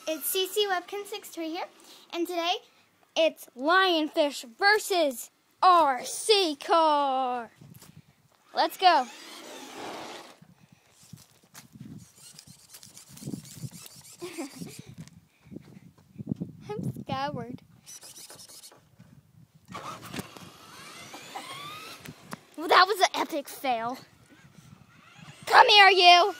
it's CC Webkin63 here, and today it's Lionfish versus RC car. Let's go. I'm scared. Well, that was an epic fail. Come here, you.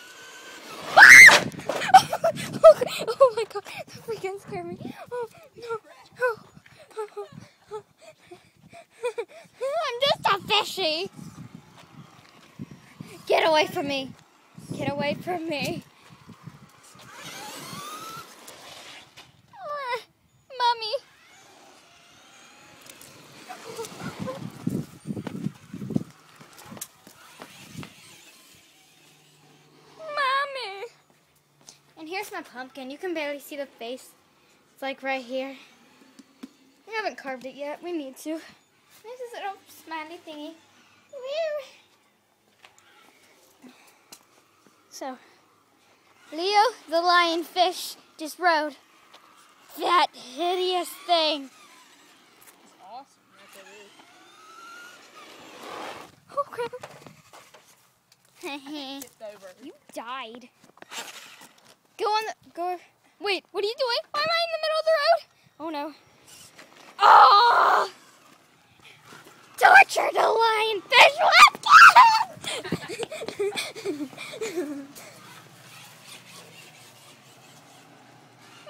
Oh my god, that freaking scared me. Oh no. I'm just a fishy. Get away from me. Get away from me. Mommy. Mommy. And here's my pumpkin. You can barely see the face. It's like right here. We haven't carved it yet. We need to. This is a little smiley thingy. So, Leo the lionfish just rode that hideous thing. It's awesome. That's what it is. Oh crap. Tipped over. You died. Go. Wait, what are you doing? Why am I in the middle of the road? Oh no. Oh! Torture the lionfish.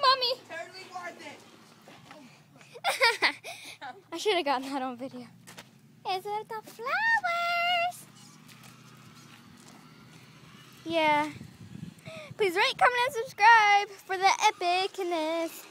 Mommy. Totally worth it. I should have gotten that on video. Is it the flowers? Yeah. Please rate, comment, and subscribe for the epicness.